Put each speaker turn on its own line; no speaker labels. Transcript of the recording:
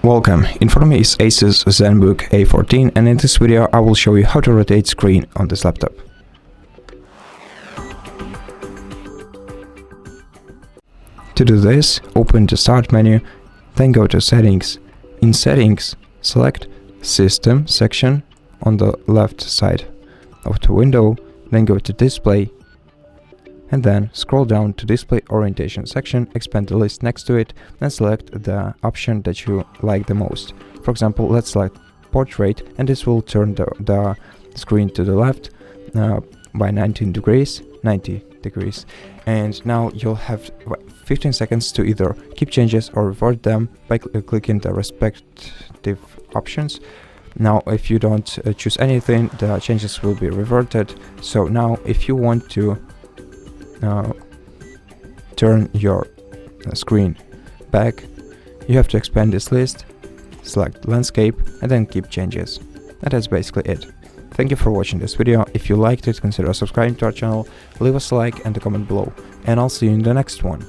Welcome, in front of me is ASUS ZenBook A14, and in this video I will show you how to rotate screen on this laptop. To do this, open the Start menu, then go to Settings. In Settings, select System section on the left side of the window, then go to Display, and then scroll down to Display Orientation section, expand the list next to it, and select the option that you like the most. For example, let's select Portrait, and this will turn the screen to the left by 90 degrees, and now you'll have 15 seconds to either keep changes or revert them by clicking the respective options. Now if you don't choose anything, the changes will be reverted. So now if you want to turn your screen back, you have to expand this list, select landscape, and then keep changes. And that's basically it. Thank you for watching this video. If you liked it, consider subscribing to our channel, leave us a like and a comment below, and I'll see you in the next one.